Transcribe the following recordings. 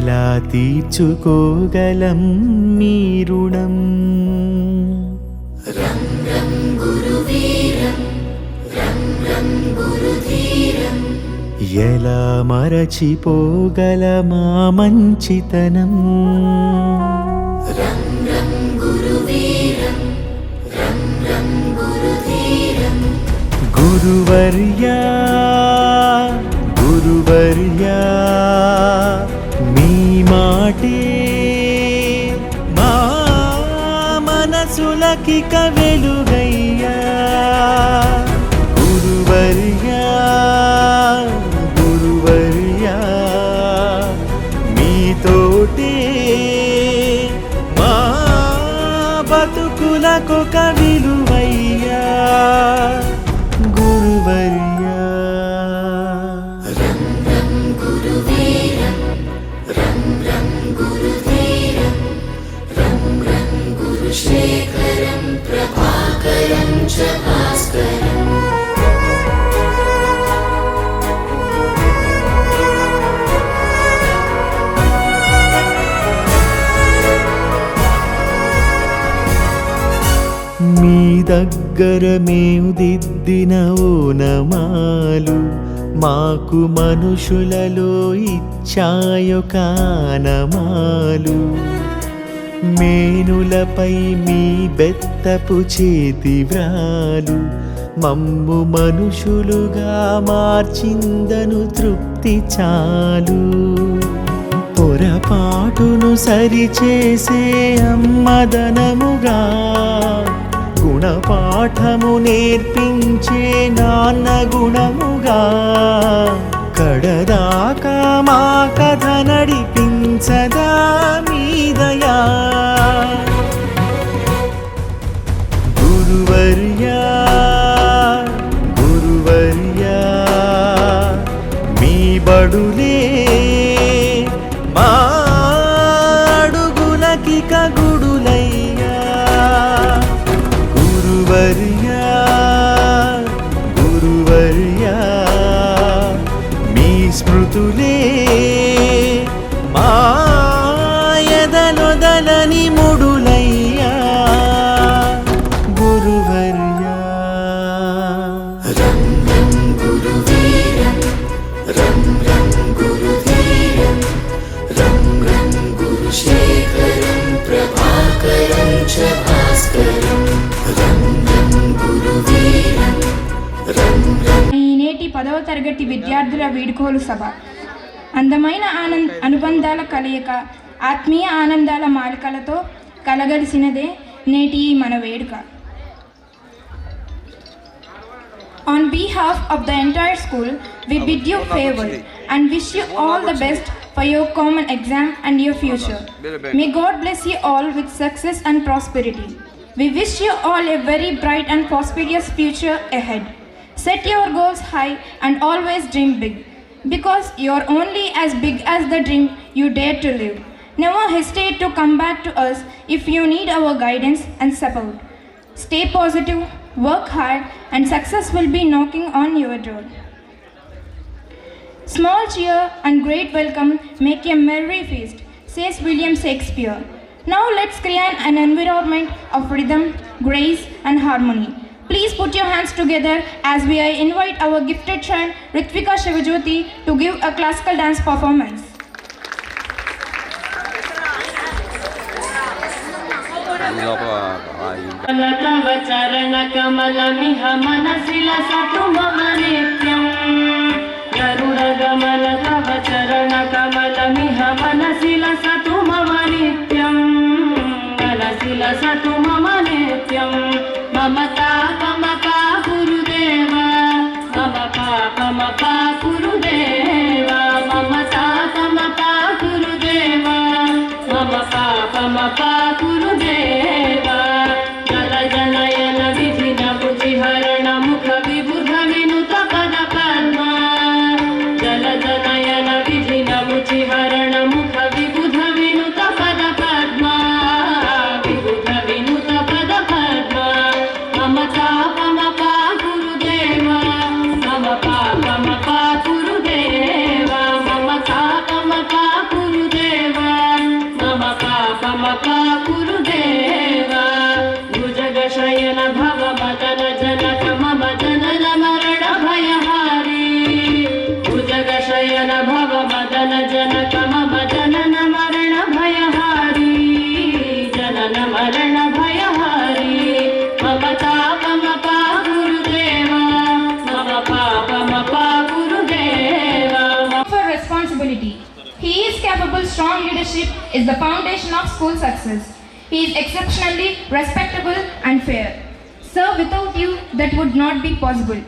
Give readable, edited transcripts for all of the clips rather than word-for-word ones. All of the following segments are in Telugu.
ఎలా తీర్చుకోగలం మీ రుణం? రం రం గురువీరం రం రం గురుధీరం. ఎలా మరచిపోగలమా మంచితనం? రం రం గురువీరం రం రం గురుధీరం. గురువర్యా గురువర్యా మీ మాటే మా మనసులకిక వెలుగయ్యా. గురువర్యా గురువర్యా మీతోటే మా బతుకులకొక విలువయ్యా. గురువర్యా రం రం గురువీరం రం రం గురుధీరం. రం రం గురుశేఖరం ప్రభాకరం చ భాస్కరం. మీ దగ్గర మేము దిద్దిన ఓనమాలు మాకు మనుషులలో ఇచ్చాయొక ఆనమాలు. మేనులపై మీ బెత్తపు చేతి వ్రాలు మమ్ము మనుషులుగా మార్చిందను తృప్తి చాలు. పొరపాటును సరిచేసే అమ్మదనముగా గుణపాఠము నేర్పించే నాన్న గుణముగా కడదాకా మా కథ నడిపించదా మీ దయా. గురువర్యా గురువర్యా మీ బడులే మా అడుగులకిక గుడులయ్యా. గురువర్యా గురువర్యా మీ స్మృతులే మా ఎదలొదలని ముడులయ్యా. గురువర్యా రం రం గురువీరం రం రం గురుధీరం. రం రం గురుశేఖరం ప్రభాకరం చ భాస్కరం. రం రం గురువీరం రం రం. ఈ నేటి 10వ తరగతి విద్యార్థుల వీడ్కోలు సభ అందమైన అనుబంధాల కలయిక, ఆత్మీయ ఆనందాల మాలికలతో కలగలిసినదే నేటి మన వేడుక. On behalf of the entire school, we bid you farewell and wish you all the best for your common exam and your future. May God bless you all with success and prosperity. We wish you all a very bright and prosperous future ahead. Set your goals high and always dream big, because you are only as big as the dream you dare to live. Never hesitate to come back to us if you need our guidance and support. Stay positive, work hard, and success will be knocking on your door. Small cheer and great welcome make a merry feast, says William Shakespeare. Now let's create an environment of rhythm, grace, and harmony. Please put your hands together as we invite our gifted child Ritvika Shivajyoti to give a classical dance performance. तव चरण कमलमिह मनसि लसतु मम नित्यम्. गरुडगमन तव चरण कमलमिह मनसि लसतु मम नित्यम्. मनसि लसतु मम नित्यम्. मम तापमपा गुरुदेव मम पापमपा गुरुदेव. मम तापमपा गुरुदेव मम पापमपा गुरुदेव. जल जनयन विधिन बुद्धिहरण मुख विबुध विनुत पद पद्मा. जल जनयन विधिन बुद्धिहरण मुख विबुध विनुत पद पद्मा. विबुध विनुत पद पद्मा. मम तापमपा गुरुदेव मम पापमपा गुरुदेव. मदन जनक मम जनन मरण भयहारी भुजगशयन भव मदन जनक मम जनन मरण भयहारी जनन मरण भयहारी मम तापमपा गुरुदेवा मम पापमपा गुरुदेवा. For responsibility. He is capable. Strong leadership is the foundation of school success. He is exceptionally respectable and fair. Sir, without you, that would not be possible.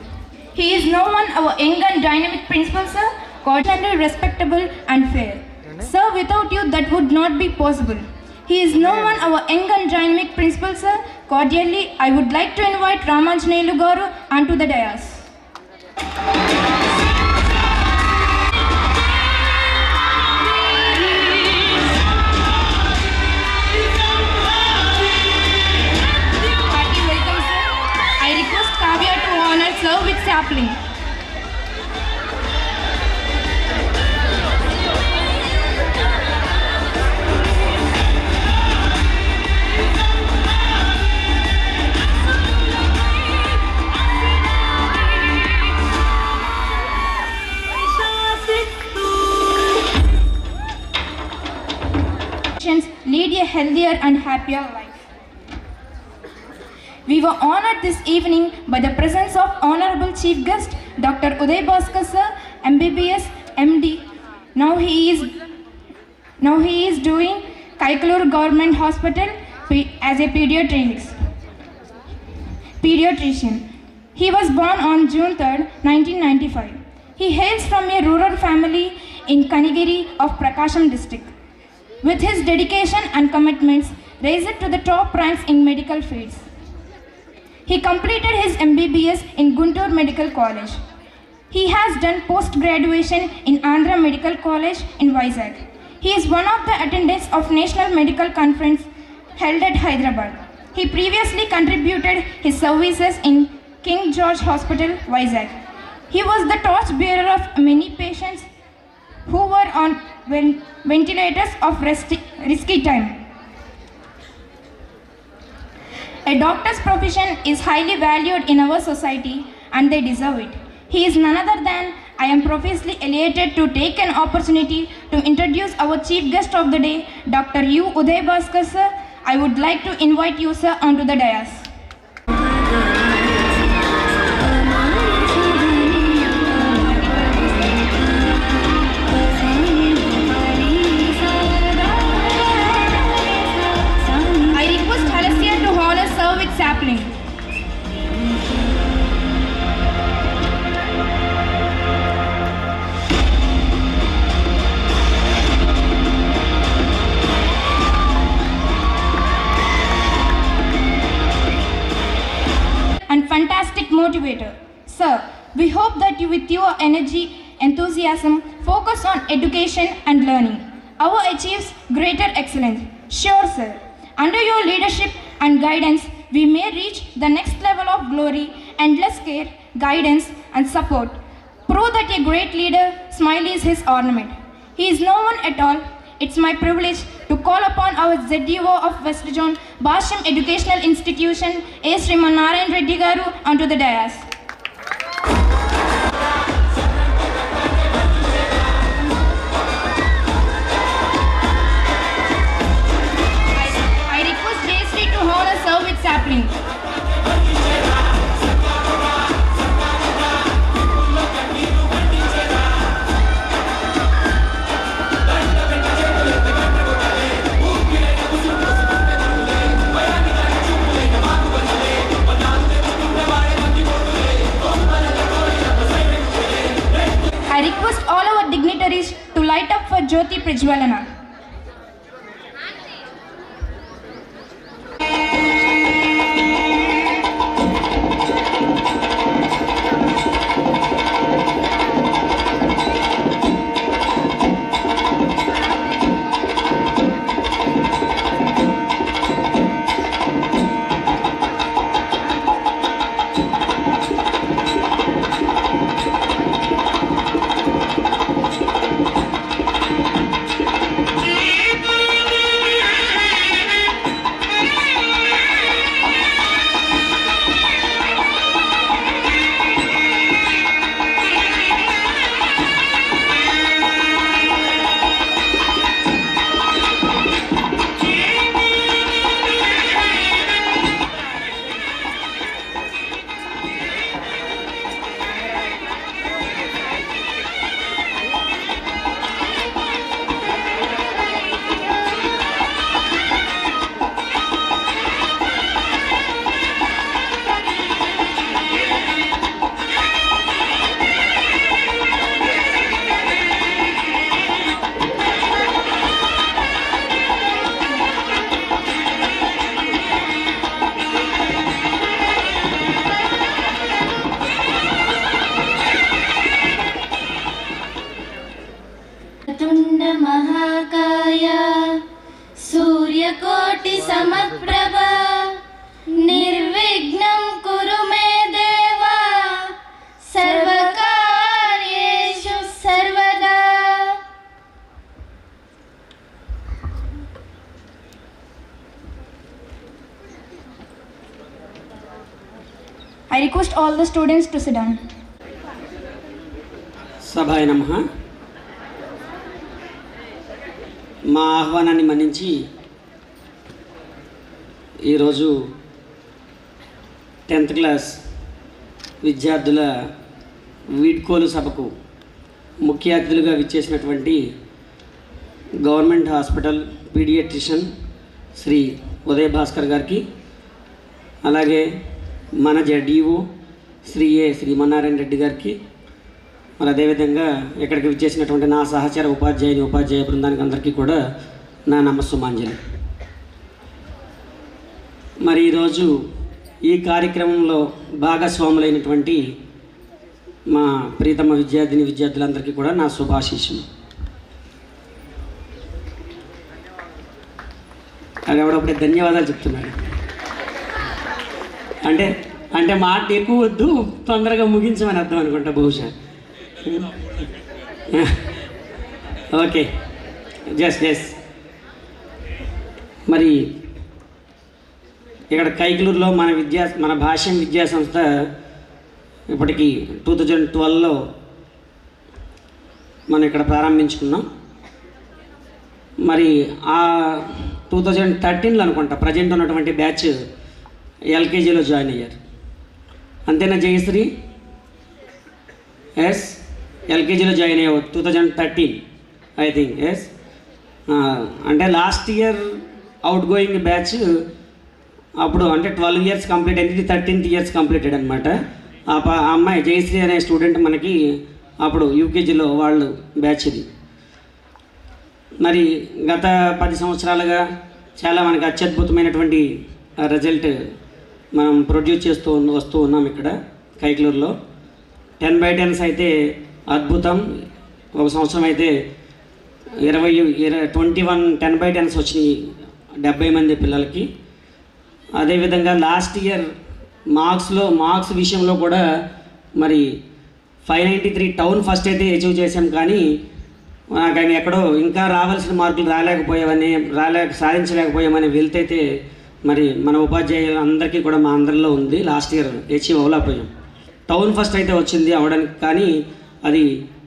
He is no one our young and dynamic principal, sir, cordially respectable and fair. Sir, without you, that would not be possible. He is no one our young and dynamic principal, sir. Cordially, I would like to invite Ramanjanelu Garu onto the dais. Kavya to honor sir with sapling. Lead a healthier and happier life. We were honored this evening by the presence of Honorable Chief Guest Dr. Uday Bhaskar sir, MBBS, MD. Now he is doing Kaikalur Government Hospital as a pediatrician. He was born on June 3rd, 1995. He hails from a rural family in Kanigiri of Prakasham district. With his dedication and commitments, raised to the top ranks in medical fields. He completed his MBBS in Guntur Medical College. He has done post-graduation in Andhra Medical College in Vizag. He is one of the attendants of National Medical Conference held at Hyderabad. He previously contributed his services in King George Hospital, Vizag. He was the torchbearer of many patients who were on ventilators of risky time. A doctor's profession is highly valued in our society and they deserve it. He is none other than I am profusely elated to take an opportunity to introduce our chief guest of the day, Dr. U. Uday Bhaskar sir. I would like to invite you sir onto the dais. Sapling. And fantastic motivator. Sir, we hope that you with your energy, enthusiasm, focus on education and learning, our achieves greater excellence. Sure sir, under your leadership and guidance, we may reach the next level of glory, endless care, guidance and support. Prove that a great leader, smile is his ornament. He is no one at all. It's my privilege to call upon our ZDO of West Zone, Basham Educational Institution, A. Sriman Narayan Reddy Garu onto the dais. Sapling. I request all our dignitaries to light up for Jyoti Prijwalana. I request all the students to sit down. సభాయ నమః. మా ఆహ్వానాన్ని మన్నించి ఈరోజు 10th క్లాస్ విద్యార్థుల వీడ్కోలు సభకు ముఖ్య అతిథులుగా విచ్చేసినటువంటి గవర్నమెంట్ హాస్పిటల్ పీడియాట్రిషియన్ శ్రీ ఉదయ భాస్కర్ గారికి, అలాగే మన జడిఓ శ్రీ శ్రీమన్నారాయణ రెడ్డి గారికి, మరి అదేవిధంగా ఇక్కడికి విచ్చేసినటువంటి నా సహచర ఉపాధ్యాయ బృందానికి అందరికీ కూడా నా నమస్సుమాంజలి. మరి ఈరోజు ఈ కార్యక్రమంలో భాగస్వాములైనటువంటి మా ప్రియతమ విద్యార్థులందరికీ కూడా నా శుభాశీస్సులు. అది ఎవడప్పుడే ధన్యవాదాలు చెప్తున్నాడు. అంటే మాట ఎక్కువ వద్దు, తొందరగా ముగించమని అర్థం అనుకుంటా బహుశా. ఓకే, జస్ట్ మరి ఇక్కడ కైకలూరులో మన భాష్యం విద్యా సంస్థ ఇప్పటికి 2012లో మనం ఇక్కడ ప్రారంభించుకున్నాం. మరి ఆ 2013లో అనుకుంటా ప్రజెంట్ ఉన్నటువంటి బ్యాచ్ ఎల్కేజీలో జాయిన్ అయ్యారు. అంతేనా జయశ్రీ? ఎస్, ఎల్కేజీలో జాయిన్ అయ్యావు 2013 ఐ థింక్. ఎస్, అంటే last year out going batch అప్పుడు అంటే 12 years కంప్లీట్ అయింది, 13th years కంప్లీటెడ్ అనమాట. ఆ అమ్మాయి జయశ్రీ అనే స్టూడెంట్ మనకి అప్పుడు యూకేజీలో వాళ్ళు బ్యాచ్ ఇది. మరి గత 10 సంవత్సరాలుగా చాలా మనకి అత్యద్భుతమైనటువంటి రిజల్ట్ మనం ప్రొడ్యూస్ వస్తూ ఉన్నాం ఇక్కడ కైకలూరులో. 10/10s అయితే అద్భుతం. ఒక సంవత్సరం అయితే 21 10/10s వచ్చినాయి 70 మంది పిల్లలకి. అదేవిధంగా లాస్ట్ ఇయర్ మార్క్స్ విషయంలో కూడా మరి 593 టౌన్ ఫస్ట్ అయితే అచీవ్ చేసాం. కానీ ఎక్కడో ఇంకా రావాల్సిన మార్కులు సాధించలేకపోయామని వెళ్తైతే మరి మన ఉపాధ్యాయులు అందరికీ కూడా మా అందరిలో ఉంది. లాస్ట్ ఇయర్ అచీవ్ అవ్వలేకపోయాం. టౌన్ ఫస్ట్ అయితే వచ్చింది అవ్వడానికి, కానీ అది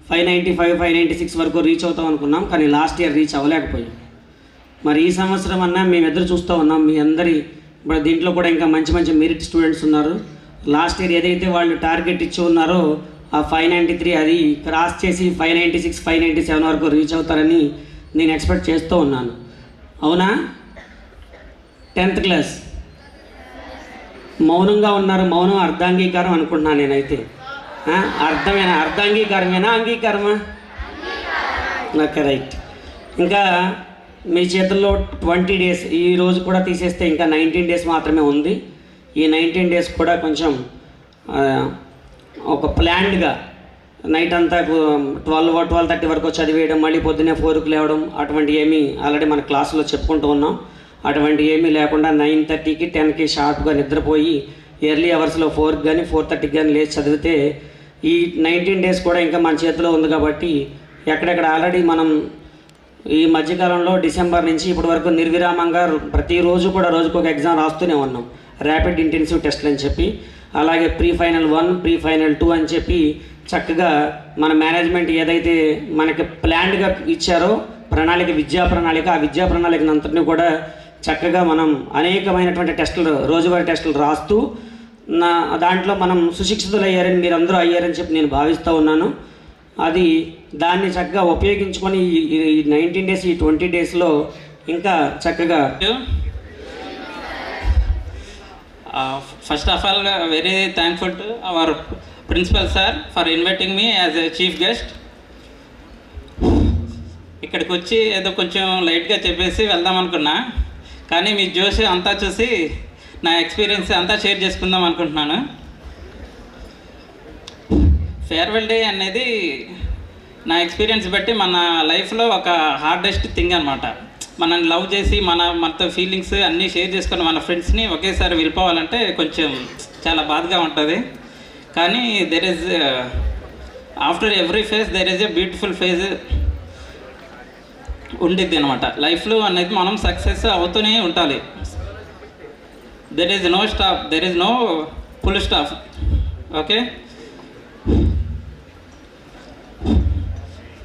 595 596 వరకు రీచ్ అవుతాం అనుకున్నాం, కానీ లాస్ట్ ఇయర్ రీచ్ అవ్వలేకపోయాం. మరి ఈ సంవత్సరం అన్నా మేము ఎదురు చూస్తూ ఉన్నాం మీ అందరి. ఇప్పుడు దీంట్లో కూడా ఇంకా మంచి మెరిట్ స్టూడెంట్స్ ఉన్నారు. లాస్ట్ ఇయర్ ఏదైతే వాళ్ళు టార్గెట్ ఇచ్చి ఉన్నారో ఆ 593 అది క్రాస్ చేసి 596 597 వరకు రీచ్ అవుతారని నేను ఎక్స్పెక్ట్ చేస్తూ ఉన్నాను. అవునా? 10th క్లాస్ మౌనంగా ఉన్నారు. మౌనం అర్ధాంగీకారం అనుకుంటున్నాను నేనైతే. అర్ధాంగీకారమేనా, అంగీకారమా? Okay, right. ఇంకా మీ చేతుల్లో 20 days, ఈ రోజు కూడా తీసేస్తే ఇంకా 19 days మాత్రమే ఉంది. ఈ 19 days కూడా కొంచెం ఒక ప్లాన్డ్గా నైట్ అంతా 12-12:30 వరకు చదివేయడం, మళ్ళీ పొద్దున్నే 4కి లేవడం, అటువంటి ఏమీ ఆల్రెడీ మన క్లాసులో చెప్పుకుంటూ ఉన్నాం. అటువంటి ఏమీ లేకుండా 9:30కి 10కి షార్ప్గా నిద్రపోయి ఎర్లీ అవర్స్లో 4కి కానీ 4:30కి కానీ లేచి చదివితే ఈ 19 days కూడా ఇంకా మన చేతిలో ఉంది. కాబట్టి ఎక్కడెక్కడ ఆల్రెడీ మనం ఈ మధ్యకాలంలో డిసెంబర్ నుంచి ఇప్పటి వరకు నిర్విరామంగా ప్రతిరోజు కూడా రోజుకు ఒక ఎగ్జామ్ రాస్తూనే ఉన్నాం, ర్యాపిడ్ ఇంటెన్సివ్ టెస్ట్లు అని చెప్పి. అలాగే ప్రీ-ఫైనల్ 1 ప్రీ-ఫైనల్ 2 అని చెప్పి చక్కగా మన మేనేజ్మెంట్ ఏదైతే మనకి ప్లాన్డ్గా ఇచ్చారో విద్యా ప్రణాళిక, ఆ విద్యా ప్రణాళికను అంతటినీ కూడా చక్కగా మనం అనేకమైనటువంటి టెస్టులు, రోజువారీ టెస్టులు రాస్తూ దాంట్లో మనం సుశిక్షితులు అయ్యారని, మీరందరూ అయ్యారని చెప్పి నేను భావిస్తూ ఉన్నాను. దాన్ని చక్కగా ఉపయోగించుకొని ఈ 19 days, ఈ 20 daysలో ఇంకా చక్కగా. First of all, very thankful to our principal sir for inviting me as a chief guest. ఇక్కడికి వచ్చి ఏదో కొంచెం లైట్గా చెప్పేసి వెళ్దాం అనుకున్నా, కానీ మీ జోష్ అంతా చూసి నా ఎక్స్పీరియన్స్ అంతా షేర్ చేసుకుందాం అనుకుంటున్నాను. ఫేర్వెల్ డే అనేది నా ఎక్స్పీరియన్స్ బట్టి మన లైఫ్లో ఒక హార్డెస్ట్ థింగ్ అనమాట. మనల్ని లవ్ చేసి మనతో ఫీలింగ్స్ అన్నీ షేర్ చేసుకొని మన ఫ్రెండ్స్ని ఒకేసారి వెళ్ళిపోవాలంటే కొంచెం చాలా బాధగా ఉంటుంది. కానీ there is after every phase there is a beautiful phase ఉండిద్ది అనమాట. లైఫ్లో అనేది మనం సక్సెస్ అవుతూనే ఉండాలి. There is no stop, there is no full stop. Okay,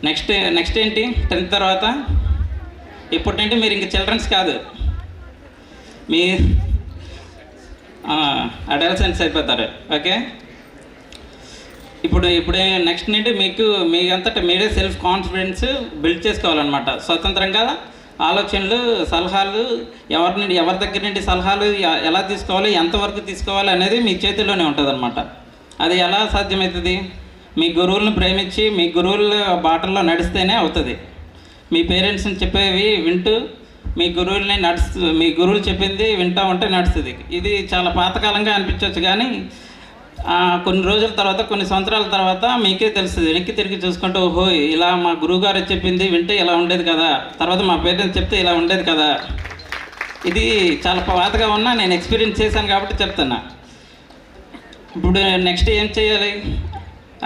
next ఏంటి 10th తర్వాత ఇప్పుడేంటి మీరు ఇంక చిల్డ్రన్స్ కాదు, మీ అడల్సెంట్స్ అయిపోతారు. ఓకే, ఇప్పుడు నెక్స్ట్ నుండి మీకు మీ అంతటా మీరే సెల్ఫ్ కాన్ఫిడెన్స్ బిల్డ్ చేసుకోవాలన్నమాట. స్వతంత్రంగా ఆలోచనలు, సలహాలు, ఎవరి దగ్గర నుండి సలహాలు ఎలా తీసుకోవాలి, ఎంతవరకు తీసుకోవాలి అనేది మీ చేతిలోనే ఉంటుంది అనమాట. అది ఎలా సాధ్యమవుతుంది? మీ గురువులను ప్రేమించి మీ గురువుల బాటల్లో నడిస్తేనే అవుతుంది. మీ పేరెంట్స్ని చెప్పేవి వింటూ మీ గురువులు చెప్పింది వింటూ ఉంటే నడుస్తుంది. ఇది చాలా పాతకాలంగా అనిపించవచ్చు, కానీ కొన్ని రోజుల తర్వాత, కొన్ని సంవత్సరాల తర్వాత మీకే తెలుస్తుంది. వెనక్కి తిరిగి చూసుకుంటూ, ఓహో ఇలా మా గురువుగారు చెప్పింది వింటే ఇలా ఉండేది కదా, తర్వాత మా పేరెంట్స్ చెప్తే ఇలా ఉండేది కదా. ఇది చాలా పాతగా ఉన్నా నేను ఎక్స్పీరియన్స్ చేశాను కాబట్టి చెప్తున్నా. ఇప్పుడు నెక్స్ట్ ఏం చేయాలి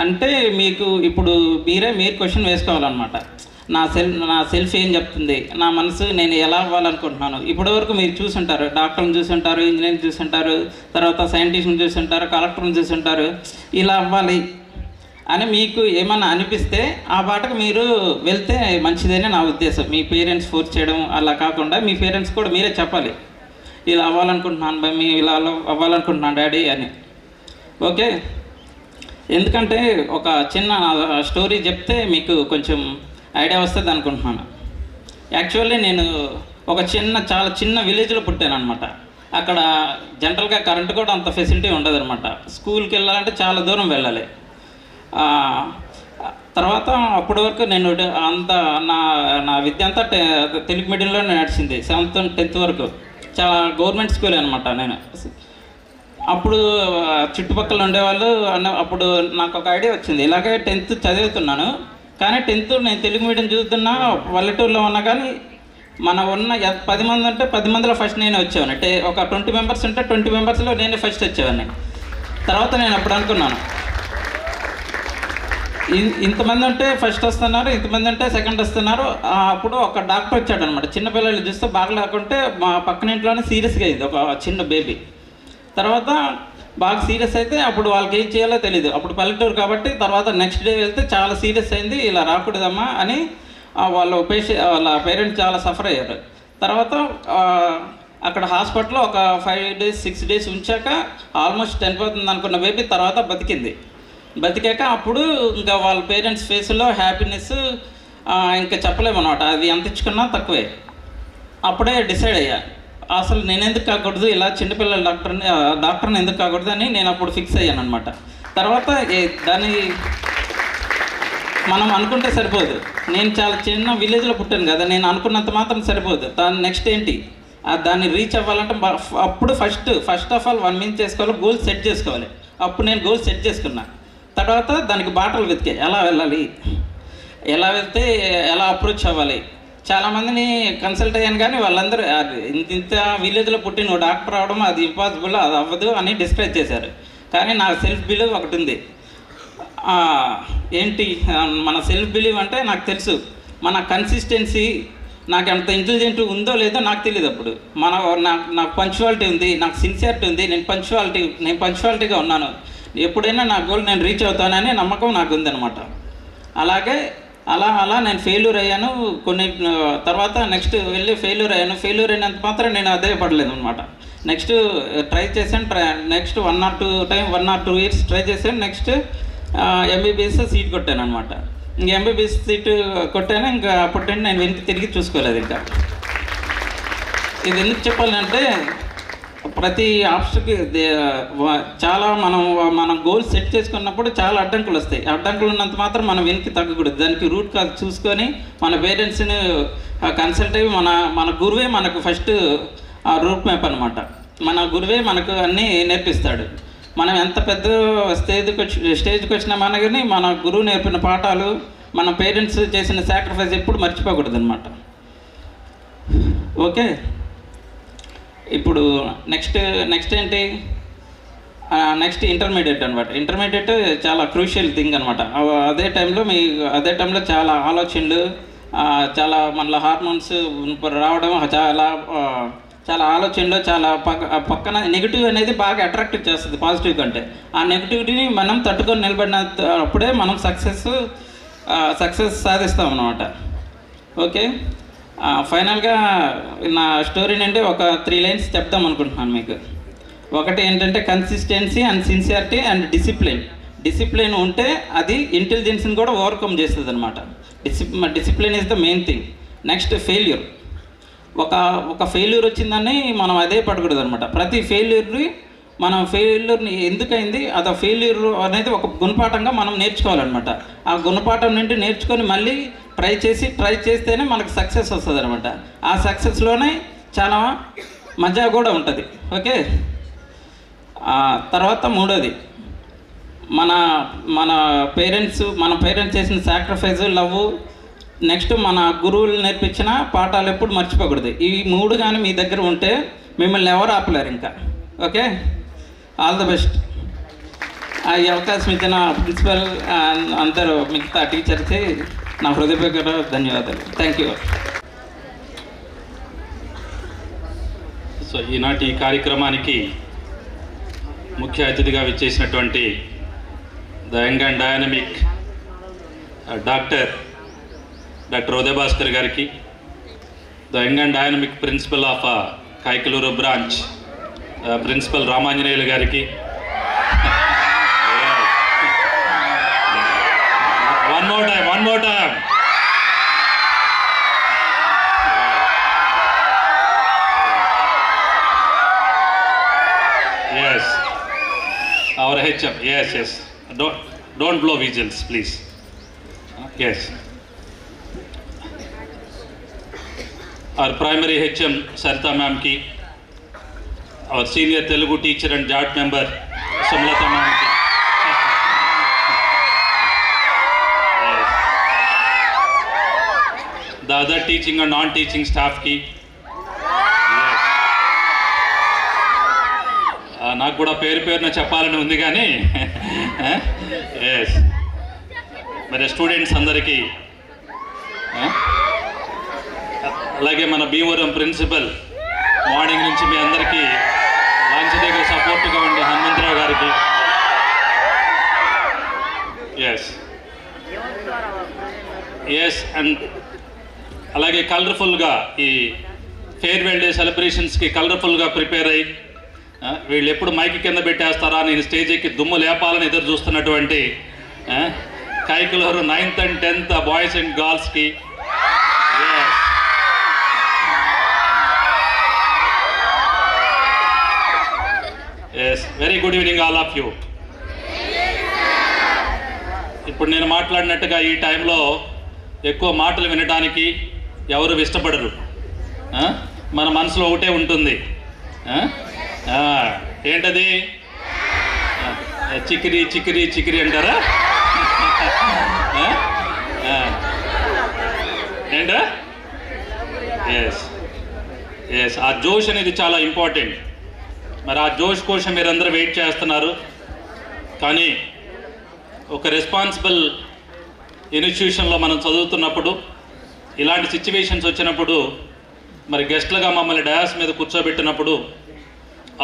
అంటే, మీరు క్వశ్చన్ వేసుకోవాలన్నమాట. నా సెల్ఫ్ ఏం చెప్తుంది, నా మనసు నేను ఎలా అవ్వాలనుకుంటున్నాను. ఇప్పటివరకు మీరు చూసుంటారు, డాక్టర్ని చూసుంటారు, ఇంజనీర్ని చూసుంటారు, తర్వాత సైంటిస్ట్ని చూసుంటారు, కలెక్టర్ని చూసుంటారు. ఇలా అవ్వాలి అని మీకు ఏమన్నా అనిపిస్తే ఆ బాటకు మీరు వెళ్తే మంచిదని నా ఉద్దేశం. మీ పేరెంట్స్ ఫోర్స్ చేయడం అలా కాకుండా మీ పేరెంట్స్ కూడా మీరే చెప్పాలి, ఇలా అవ్వాలనుకుంటున్నాను మమ్మీ, ఇలా అవ్వాలనుకుంటున్నాను డాడీ అని. ఓకే, ఎందుకంటే ఒక చిన్న స్టోరీ చెప్తే మీకు కొంచెం ఐడియా వస్తుంది అనుకుంటున్నాను. యాక్చువల్లీ నేను ఒక చాలా చిన్న విలేజ్లో పుట్టాను అనమాట. అక్కడ జనరల్గా కరెంటు కూడా అంత ఫెసిలిటీ ఉండదు అనమాట. స్కూల్కి వెళ్ళాలంటే చాలా దూరం వెళ్ళాలి. తర్వాత అప్పటి వరకు నేను నా విద్య అంతా తెలుగు మీడియంలోనే నడిచింది. 7th and 10th వరకు చాలా గవర్నమెంట్ స్కూల్ అనమాట. నేను అప్పుడు చుట్టుపక్కల ఉండేవాళ్ళు అప్పుడు నాకు ఒక ఐడియా వచ్చింది, ఇలాగే 10th చదువుతున్నాను, కానీ 10th నేను తెలుగు మీడియం చదువుతున్నా, పల్లెటూరులో ఉన్నా, కానీ ఉన్న 10 మంది ఉంటే 10 మందిలో ఫస్ట్ నేనే వచ్చేవాడిని. ఒక 20 మెంబర్స్ ఉంటే 20 మెంబర్స్లో నేనే ఫస్ట్ వచ్చేవాడిని. తర్వాత నేను అప్పుడు అనుకున్నాను, ఇంతమంది ఉంటే ఫస్ట్ వస్తున్నారు, ఇంతమంది ఉంటే సెకండ్ వస్తున్నారు. అప్పుడు ఒక డాక్టర్ వచ్చాడు అనమాట. చిన్నపిల్లలు చూస్తే బాగా లేకుంటే మా పక్కన ఇంట్లోనే సీరియస్గా అయింది ఒక చిన్న బేబీ. తర్వాత బాగా సీరియస్ అయితే అప్పుడు వాళ్ళకి ఏం చేయాలో తెలియదు. అప్పుడు పల్లెటూరు కాబట్టి తర్వాత నెక్స్ట్ డే వెళ్తే చాలా సీరియస్ అయింది, ఇలా రాకూడదమ్మా అని వాళ్ళ పేరెంట్స్ చాలా సఫర్ అయ్యారు. తర్వాత అక్కడ హాస్పిటల్లో ఒక 5 days 6 days ఉంచాక ఆల్మోస్ట్ చనిపోతుంది అనుకున్న బేబీ తర్వాత బతికాక అప్పుడు ఇంకా వాళ్ళ పేరెంట్స్ ఫేస్లో హ్యాపీనెస్ ఇంకా చెప్పలేమన్నమాట. అది ఎంత ఇచ్చుకున్నా తక్కువే. అప్పుడే డిసైడ్ అయ్యా, అసలు నేను ఎందుకు కాకూడదు, ఇలా చిన్నపిల్లల డాక్టర్ని ఎందుకు కాకూడదు అని నేను అప్పుడు ఫిక్స్ అయ్యాను అనమాట. తర్వాత దాన్ని మనం అనుకుంటే సరిపోదు. నేను చాలా చిన్న విలేజ్లో పుట్టాను కదా, నేను అనుకున్నంత మాత్రం సరిపోదు. దాని నెక్స్ట్ ఏంటి, దాన్ని రీచ్ అవ్వాలంటే అప్పుడు ఫస్ట్ ఆఫ్ ఆల్ 1 మంత్ చేసుకోవాలి, గోల్ సెట్ చేసుకోవాలి. అప్పుడు నేను గోల్ సెట్ చేసుకున్నా. తర్వాత దానికి బాటలు వెతికే, ఎలా వెళ్ళాలి, ఎలా వెళ్తే ఎలా అప్రోచ్ అవ్వాలి. చాలామందిని కన్సల్ట్ అయ్యాను, కానీ వాళ్ళందరూ ఇంత విలేజ్లో పుట్టి నువ్వు డాక్టర్ అవడం అది ఇంపాసిబుల్, అది అవ్వదు అని డిస్కరేజ్ చేశారు. కానీ నా సెల్ఫ్ బిలీవ్ ఒకటి ఉంది. ఏంటి మన సెల్ఫ్ బిలీవ్ అంటే, నాకు తెలుసు మన కన్సిస్టెన్సీ, నాకు ఎంత ఇంటెలిజెంట్ ఉందో లేదో నాకు తెలియదు. అప్పుడు నాకు పంక్చువాలిటీ ఉంది, నాకు సిన్సియారిటీ ఉంది, నేను పంక్చువాలిటీగా ఉన్నాను. ఎప్పుడైనా నా గోల్ నేను రీచ్ అవుతానని నమ్మకం నాకు ఉందన్నమాట. అలాగే అలా నేను ఫెయిల్యూర్ అయ్యాను. కొన్ని తర్వాత నెక్స్ట్ వెళ్ళి ఫెయిల్యూర్ అయినంత మాత్రం నేను అదే పడలేదు అనమాట. నెక్స్ట్ ట్రై చేశాను. నెక్స్ట్ 1 or 2 years ట్రై చేశాను. నెక్స్ట్ MBBS సీట్ కొట్టాను అనమాట. ఇంక MBBS సీట్ కొట్టాను. ఇంకా అప్పటి నేను వెనక్కి తిరిగి చూసుకోలేదు. ఇంకా ఇది ఎందుకు చెప్పాలంటే, ప్రతి ఆబ్స్టకి చాలా మనం గోల్ సెట్ చేసుకున్నప్పుడు చాలా అడ్డంకులు వస్తాయి. అడ్డంకులు ఉన్నంత మాత్రం మనం వెనక్కి తగ్గకూడదు. దానికి రూట్ కాజ్ చూసుకొని మన పేరెంట్స్ని కన్సల్ట్ అయ్యి మన గురువే మనకు ఫస్ట్ రూట్ మ్యాప్ అనమాట. మన గురువే మనకు అన్నీ నేర్పిస్తాడు. మనం ఎంత పెద్ద స్టేజ్కి వచ్చినా కానీ మన గురువు నేర్పిన పాఠాలు, మన పేరెంట్స్ చేసిన సాక్రిఫైస్ ఎప్పుడు మర్చిపోకూడదు అనమాట. ఓకే, ఇప్పుడు నెక్స్ట్ ఏంటి, నెక్స్ట్ ఇంటర్మీడియట్ అనమాట. ఇంటర్మీడియట్ చాలా క్రూషియల్ థింగ్ అనమాట. అదే టైంలో చాలా ఆలోచనలు, చాలా మనలో హార్మోన్స్ రావడం, చాలా చాలా ఆలోచనలో చాలా పక్కన నెగిటివ్ అనేది బాగా అట్రాక్టివ్ చేస్తుంది పాజిటివ్ కంటే. ఆ నెగిటివిటీని మనం తట్టుకొని నిలబడిన అప్పుడే మనం సక్సెస్ సాధిస్తాం అన్నమాట. ఓకే, ఫైనల్గా నా స్టోరీ నుండి ఒక 3 లైన్స్ చెప్దాం అనుకుంటున్నాను మీకు. ఒకటి ఏంటంటే consistency and sincerity and discipline ఉంటే అది ఇంటెలిజెన్స్ని కూడా ఓవర్కమ్ చేస్తుంది అనమాట. Discipline is the main thing. Next failure. ఒక ఫెయిల్యూర్ వచ్చిందని మనం అదే పడకూడదు అనమాట. ప్రతి ఫెయిల్యూర్ని ఎందుకైంది అది ఫెయిల్యూర్ అనేది ఒక గుణపాఠంగా మనం నేర్చుకోవాలన్నమాట. ఆ గుణపాఠం నుండి నేర్చుకొని మళ్ళీ ట్రై చేస్తేనే మనకు సక్సెస్ వస్తుంది అనమాట. ఆ సక్సెస్లోనే చాలా మజా కూడా ఉంటుంది. ఓకే, తర్వాత మూడోది మన పేరెంట్స్ చేసిన సాక్రిఫైస్, లవ్, నెక్స్ట్ మన గురువులు నేర్పించిన పాఠాలు ఎప్పుడు మర్చిపోకూడదు. ఈ 3 కానీ మీ దగ్గర ఉంటే మిమ్మల్ని ఎవరు ఆపలేరు ఇంకా. Okay, all the best. ఈ అవకాశం ఇచ్చిన ప్రిన్సిపల్ అందరూ మిగతా టీచర్స్కి నా హృదయపూర్వక ధన్యవాదాలు. Thank you. సో ఈనాటి కార్యక్రమానికి ముఖ్య అతిథిగా విచ్చేసినటువంటి the young and dynamic doctor Uday Bhaskar గారికి, the young and dynamic principal of Kaikaluru branch principal Ramanjaneyulu గారికి, one more time yes, our HM, yes, don't blow whistles please. Yes, our primary HM Sarita ma'am ki, our senior Telugu teacher and JAT member Samlata ma'am ki, yes, the other teaching and non-teaching staff ki, నాకు కూడా పేరున చెప్పాలని ఉంది కానీ ఎస్, మరి స్టూడెంట్స్ అందరికీ, అలాగే మన భీమవరం ప్రిన్సిపల్ మార్నింగ్ నుంచి మీ అందరికీ లంచ్ దగ్గర సపోర్ట్గా ఉండే హనుమంతరావు గారికి, ఎస్ అండ్ అలాగే కలర్ఫుల్గా ఈ ఫేర్వెల్ డే సెలబ్రేషన్స్కి కలర్ఫుల్గా ప్రిపేర్ అయ్యి వీళ్ళు ఎప్పుడు మైక్ కింద పెట్టేస్తారా నేను స్టేజ్ ఎక్కి దుమ్ము లేపాలని ఎదురు చూస్తున్నటువంటి Kaikaluru 9th and 10th boys and గర్ల్స్కి, yes very good evening all of you. ఇప్పుడు నేను మాట్లాడినట్టుగా ఈ టైంలో ఎక్కువ మాటలు వినడానికి ఎవరు ఇష్టపడరు. మన మనసులో ఒకటే ఉంటుంది, ఏంటది? చికిరి చికిరి చికిరి అంటారా? ఏంటా? ఎస్ ఆ జోష్ అనేది చాలా ఇంపార్టెంట్. మరి ఆ జోష్ కోసం మీరందరూ వెయిట్ చేస్తున్నారు. కానీ ఒక రెస్పాన్సిబుల్ ఇన్స్టిట్యూషన్లో మనం చదువుతున్నప్పుడు ఇలాంటి సిచ్యువేషన్స్ వచ్చినప్పుడు మరి గెస్ట్లుగా మమ్మల్ని డయాస్ మీద కూర్చోబెట్టినప్పుడు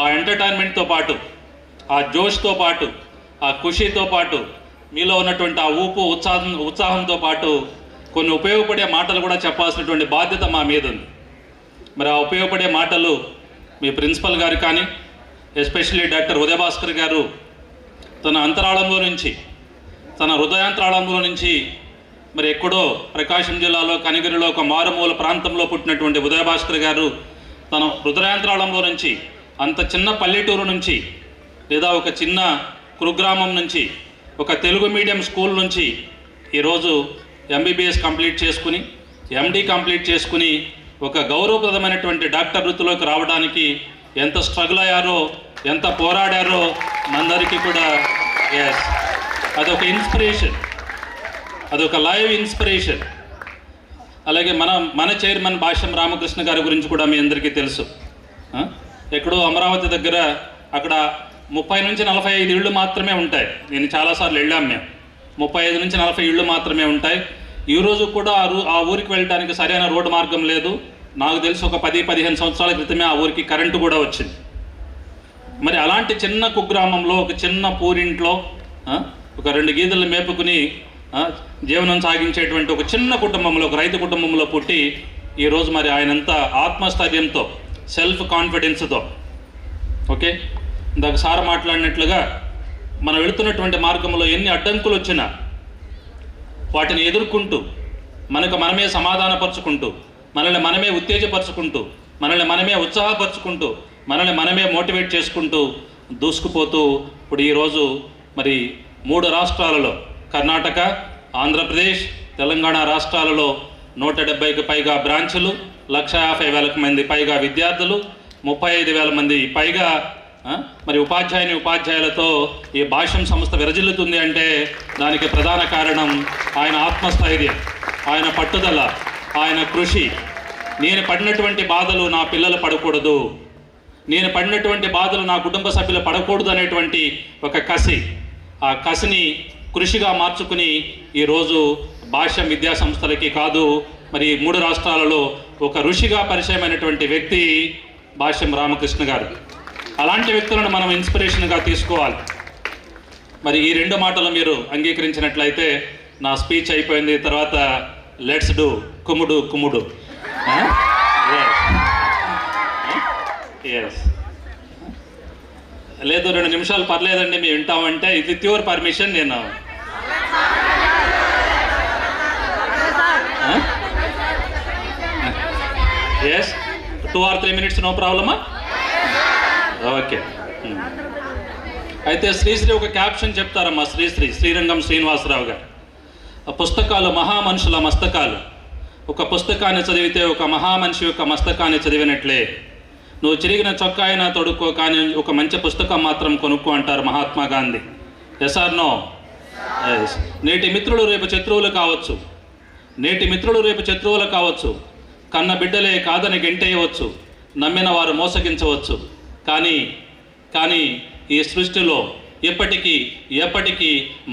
ఆ ఎంటర్టైన్మెంట్తో పాటు, ఆ జోష్తో పాటు, ఆ ఖుషీతో పాటు, మీలో ఉన్నటువంటి ఆ ఉత్సాహంతో పాటు కొన్ని ఉపయోగపడే మాటలు కూడా చెప్పాల్సినటువంటి బాధ్యత మా మీద ఉంది. మరి ఆ ఉపయోగపడే మాటలు మీ ప్రిన్సిపల్ గారు కానీ, ఎస్పెషల్లీ డాక్టర్ ఉదయ్ భాస్కర్ గారు తన అంతరాళంలో నుంచి, తన హృదయాంతరాళంలో నుంచి, మరి ఎక్కడో ప్రకాశం జిల్లాలో కనిగిరిలో ఒక మారుమూల ప్రాంతంలో పుట్టినటువంటి ఉదయ్ భాస్కర్ గారు తన హృదయాంతరాళంలో నుంచి, అంత చిన్న పల్లెటూరు నుంచి, లేదా ఒక చిన్న కుగ్రామం నుంచి, ఒక తెలుగు మీడియం స్కూల్ నుంచి ఈరోజు MBBS కంప్లీట్ చేసుకుని, MD కంప్లీట్ చేసుకుని ఒక గౌరవప్రదమైనటువంటి డాక్టర్ వృత్తిలోకి రావడానికి ఎంత స్ట్రగుల్ అయ్యారో, ఎంత పోరాడారో మనందరికీ కూడా ఎస్ అదొక ఇన్స్పిరేషన్, అదొక లైవ్ ఇన్స్పిరేషన్. అలాగే మన చైర్మన్ భాష్యం రామకృష్ణ గారి గురించి కూడా మీ అందరికీ తెలుసు. ఎక్కడో అమరావతి దగ్గర అక్కడ 30 నుంచి 45 ఇళ్ళు మాత్రమే ఉంటాయి. నేను చాలాసార్లు వెళ్ళాం మేము. 35 నుంచి 40 ఇళ్ళు మాత్రమే ఉంటాయి. ఈరోజు కూడా ఆ ఊరికి వెళ్ళడానికి సరైన రోడ్డు మార్గం లేదు, నాకు తెలిసి ఒక 10-15 సంవత్సరాల క్రితమే ఆ ఊరికి కరెంటు కూడా వచ్చింది. మరి అలాంటి చిన్న కుగ్రామంలో ఒక చిన్న పూరింట్లో ఒక 2 గీదలను మేపుకుని జీవనం సాగించేటువంటి ఒక చిన్న కుటుంబంలో, ఒక రైతు కుటుంబంలో పుట్టి ఈరోజు మరి ఆయనంతా ఆత్మస్థైర్యంతో, సెల్ఫ్ కాన్ఫిడెన్స్తో, ఓకే, ఇందాక సార్ మాట్లాడినట్లుగా మనం వెళుతున్నటువంటి మార్గంలో ఎన్ని అడ్డంకులు వచ్చినా వాటిని ఎదుర్కొంటూ, మనకు మనమే సమాధానపరుచుకుంటూ, మనల్ని మనమే ఉత్తేజపరుచుకుంటూ, మనల్ని మనమే ఉత్సాహపరుచుకుంటూ, మనల్ని మనమే మోటివేట్ చేసుకుంటూ దూసుకుపోతూ ఇప్పుడు ఈరోజు మరి 3 రాష్ట్రాలలో, కర్ణాటక, ఆంధ్రప్రదేశ్, తెలంగాణ రాష్ట్రాలలో 170కి పైగా బ్రాంచులు, 150,000 మంది పైగా విద్యార్థులు, 35,000 మంది పైగా మరి ఉపాధ్యాయులతో ఈ భాష్యం సంస్థ విరజిల్లుతుంది అంటే దానికి ప్రధాన కారణం ఆయన ఆత్మస్థైర్యం, ఆయన పట్టుదల, ఆయన కృషి. నేను పడినటువంటి బాధలు నా పిల్లలు పడకూడదు, నేను పడినటువంటి బాధలు నా కుటుంబ సభ్యులు పడకూడదు అనేటువంటి ఒక కసి, ఆ కసిని కృషిగా మార్చుకుని ఈరోజు భాష్యం విద్యా సంస్థలకి కాదు మరి 3 రాష్ట్రాలలో ఒక ఋషిగా పరిచయమైనటువంటి వ్యక్తి భాష్యం రామకృష్ణ గారు. అలాంటి వ్యక్తులను మనం ఇన్స్పిరేషన్గా తీసుకోవాలి. మరి ఈ 2 మాటలు మీరు అంగీకరించినట్లయితే నా స్పీచ్ అయిపోయింది. తర్వాత లెట్స్ డూ కుమ్ముడు. ఎస్, లేదు 2 నిమిషాలు పర్లేదండి మేము వింటామంటే ఇది యువర్ పర్మిషన్. నేను ఎస్ 2 or 3 minutes నో ప్రాబ్లమా? ఓకే. అయితే శ్రీశ్రీ ఒక క్యాప్షన్ చెప్తారమ్మా. శ్రీరంగం శ్రీనివాసరావు గారు, పుస్తకాలు మహామనుషుల మస్తకాలు, ఒక పుస్తకాన్ని చదివితే ఒక మహామనిషి యొక్క మస్తకాన్ని చదివినట్లే. నువ్వు చిరిగిన చొక్కా అయినా తొడుక్కో, కానీ ఒక మంచి పుస్తకం మాత్రం కొనుక్కో అంటారు Mahatma Gandhi. Yes or no? Yes. నేటి మిత్రులు రేపు శత్రువులు కావచ్చు, కన్న బిడ్డలే కాదని గెంటేయవచ్చు, నమ్మిన వారు మోసగించవచ్చు, కానీ ఈ సృష్టిలో ఎప్పటికీ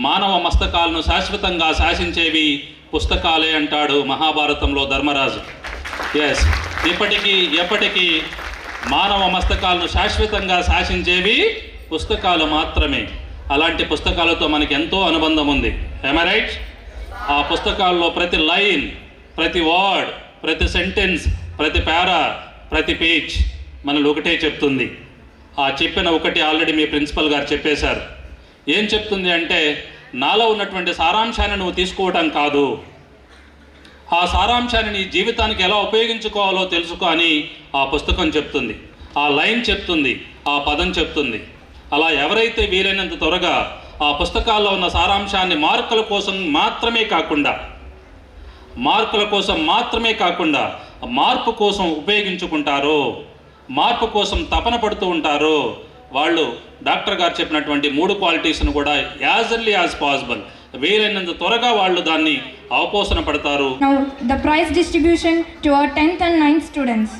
మానవ మస్తకాలను శాశ్వతంగా శాసించేవి పుస్తకాలే అంటాడు మహాభారతంలో ధర్మరాజు. ఎస్, ఎప్పటికీ మానవ మస్తకాలను శాశ్వతంగా శాసించేవి పుస్తకాలు మాత్రమే. అలాంటి పుస్తకాలతో మనకి ఎంతో అనుబంధం ఉంది. am I right? ఆ పుస్తకాల్లో ప్రతి లైన్, ప్రతి వర్డ్, ప్రతి సెంటెన్స్, ప్రతి పారా, ప్రతి పేజ్ మనల్ని ఒకటే చెప్తుంది. ఆ చెప్పిన ఒకటి ఆల్రెడీ మీ ప్రిన్సిపల్ గారు చెప్పేశారు. ఏం చెప్తుంది అంటే, నాలో ఉన్నటువంటి సారాంశాన్ని నువ్వు తీసుకోవటం కాదు, ఆ సారాంశాన్ని నీ జీవితానికి ఎలా ఉపయోగించుకోవాలో తెలుసుకో అని ఆ పుస్తకం చెప్తుంది, ఆ లైన్ చెప్తుంది, ఆ పదం చెప్తుంది. అలా ఎవరైతే వీలైనంత త్వరగా ఆ పుస్తకాల్లో ఉన్న సారాంశాన్ని మార్కుల కోసం మాత్రమే కాకుండా మార్పు కోసం ఉపయోగించుకుంటారో, మార్పు కోసం తపన పడుతూ ఉంటారో, వాళ్ళు డాక్టర్ గారు చెప్పినటువంటి 3 క్వాలిటీస్ను కూడా యాజ్ ఎర్లీ యాజ్ పాసిబుల్, వీలైనంత త్వరగా వాళ్ళు దాన్ని అవపోసన పడతారు. Now the prize distribution to our 10th and 9th students.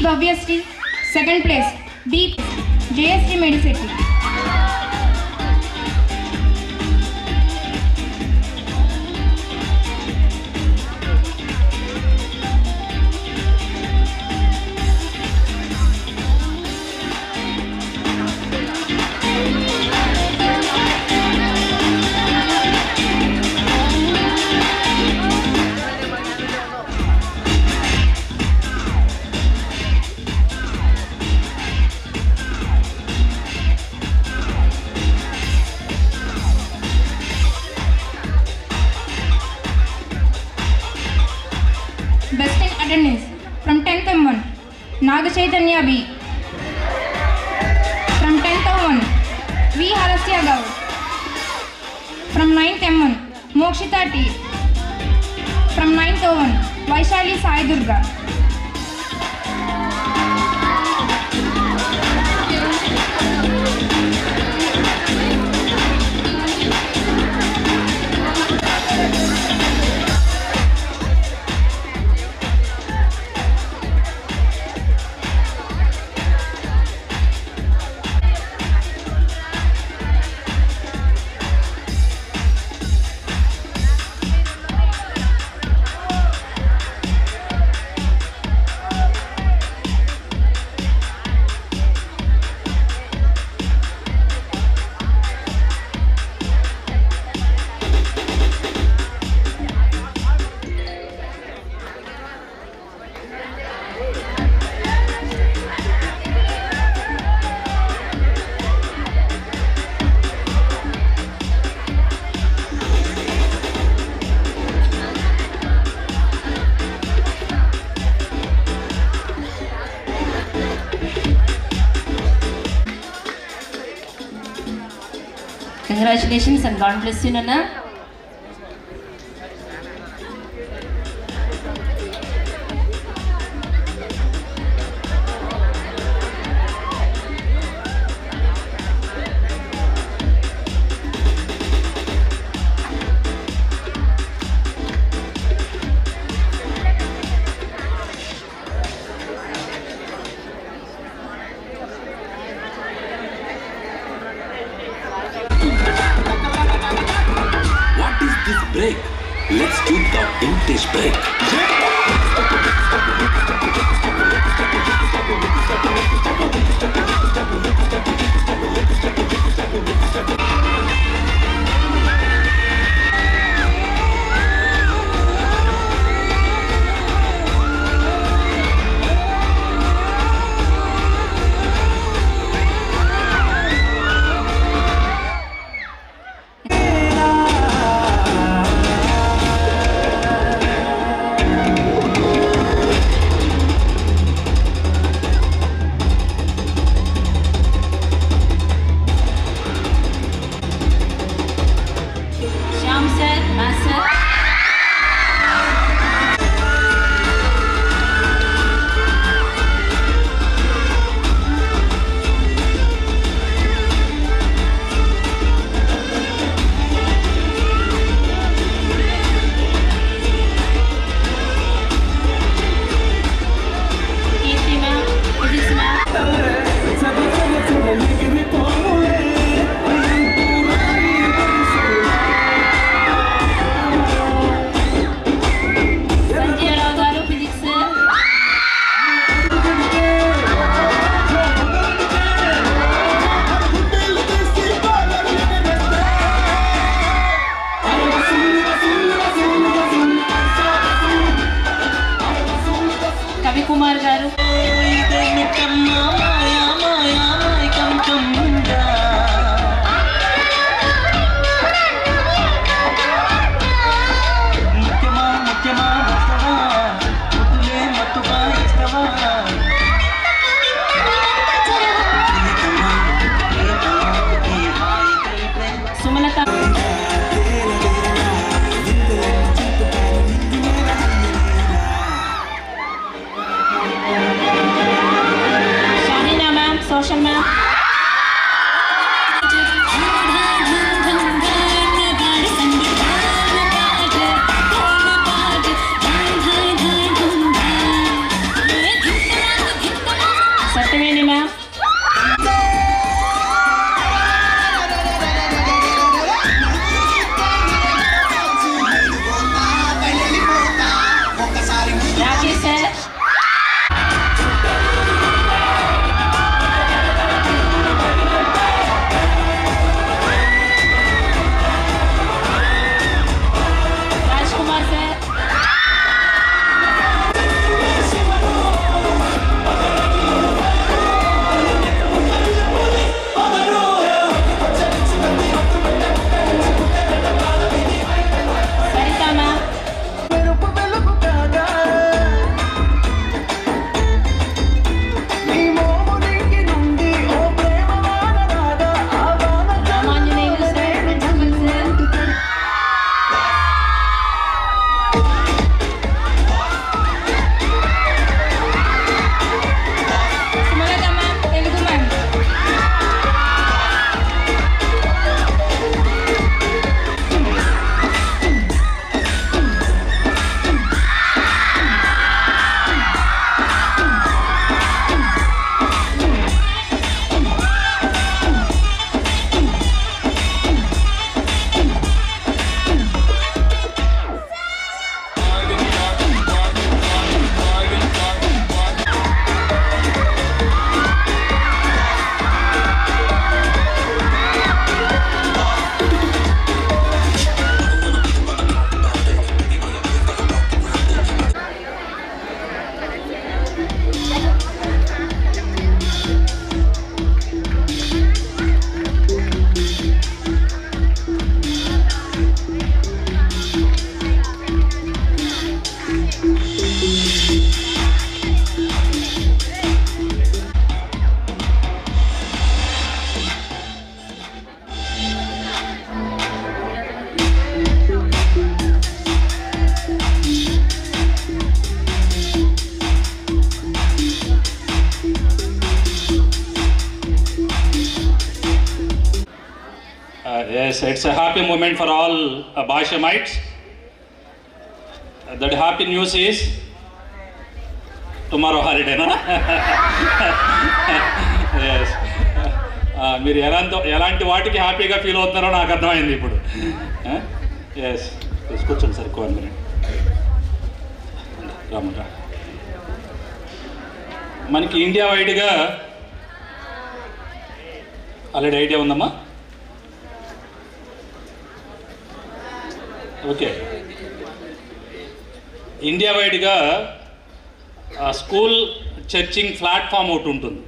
obviously second place. B. JST Medicity. Best in attendance from 10th M1, Naga Chaitanya B. From 10th M1, V. Harasya Gaur. From 9th M1, Mokshita T. From 9th M1, Vaishali Sai Durga. Congratulations and God bless you, Nana. What is this break? Let's do the English break. Yes, it's a happy moment for all Bhashamites. That happy news is tomorrow holiday, no? Yes. మీరు ఎలాంటి వాటికి హ్యాపీగా ఫీల్ అవుతున్నారో నాకు అర్థమైంది ఇప్పుడు. ఎస్ కూర్చోండి సార్, ఎక్కువ మినిట్ రామరా. మనకి ఇండియా వైడ్గా ఆల్రెడీ ఐడియా ఉందమ్మా? ఓకే. ఇండియా వైడ్గా స్కూల్ చర్చింగ్ ప్లాట్ఫామ్ ఒకటి ఉంటుంది.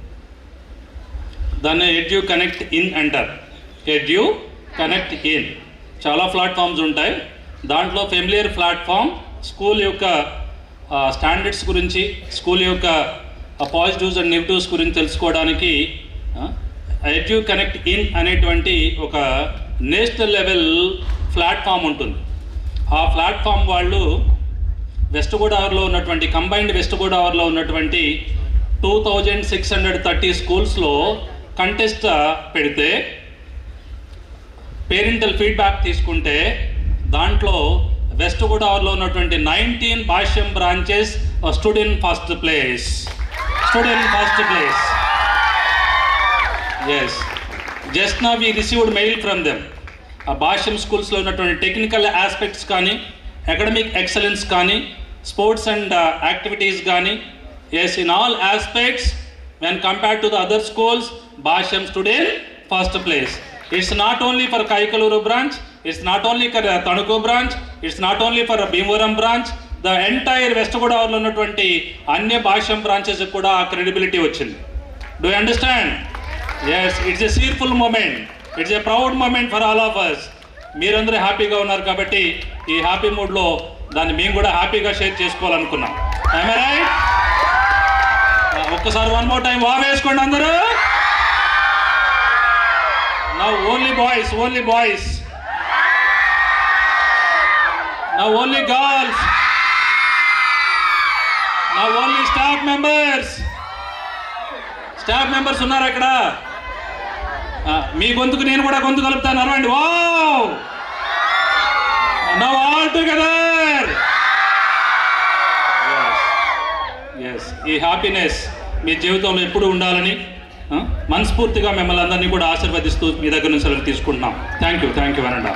దాన్ని ఎడ్యూ కనెక్ట్ ఇన్ అంటారు. Edu connect in. చాలా ప్లాట్ఫామ్స్ ఉంటాయి. దాంట్లో ఫెమిలియర్ ప్లాట్ఫామ్ స్కూల్ యొక్క స్టాండర్డ్స్ గురించి, స్కూల్ యొక్క పాజిటివ్స్ అండ్ నెగిటివ్స్ గురించి తెలుసుకోవడానికి ఎడ్యూ కనెక్ట్ ఇన్ అనేటువంటి ఒక నేషనల్ లెవెల్ ప్లాట్ఫామ్ ఉంటుంది. ఆ ప్లాట్ఫామ్ వాళ్ళు వెస్ట్ గోదావరిలో ఉన్నటువంటి, కంబైన్డ్ వెస్ట్ గోదావరిలో ఉన్నటువంటి 2630 స్కూల్స్లో కంటెస్ట్ పెడితే, పేరెంటల్ ఫీడ్బ్యాక్ తీసుకుంటే, దాంట్లో వెస్ట్ గోదావరిలో ఉన్నటువంటి 19 Bhashyam branches stood in first place. Yes, just now we received mail from them. ఆ భాష్యం స్కూల్స్లో ఉన్నటువంటి టెక్నికల్ ఆస్పెక్ట్స్ కానీ, అకాడమిక్ ఎక్సలెన్స్ కానీ, స్పోర్ట్స్ అండ్ యాక్టివిటీస్ కానీ, yes, in all aspects when compared to the other schools, Bhashyam stood in first place. It's not only for Kaikaluru branch, it's not only for Tanuku branch, it's not only for Bhimavaram branch, the entire West Godavarilo ఉన్నటువంటి అన్ని భాష్యం బ్రాంచెస్ కూడా ఆ క్రెడిబిలిటీ వచ్చింది. Do you understand? Yes, it's a cheerful moment. It's a proud moment for all of us. మీరందరూ హ్యాపీగా ఉన్నారు కాబట్టి ఈ హ్యాపీ మూడ్లో దాన్ని మేము కూడా హ్యాపీగా షేర్ చేసుకోవాలనుకున్నాం. Am I right? ఒక్కసారి వన్ మోర్ టైం వా వేసుకోండి అందరూ. Now only boys, now only girls, now only staff members ఉన్నారు అక్కడ. మీ గొంతుకు నేను కూడా గొంతు కలుపుతాను, అరవండి. Wow, now all together. Yes, ఈ హ్యాపీనెస్ మీ జీవితంలో ఎప్పుడు ఉండాలని మనస్ఫూర్తిగా మిమ్మల్ని అందరినీ కూడా ఆశీర్వదిస్తూ మీ దగ్గర నుంచి సెలవు తీసుకుంటున్నాం. థ్యాంక్ యూ అనండా.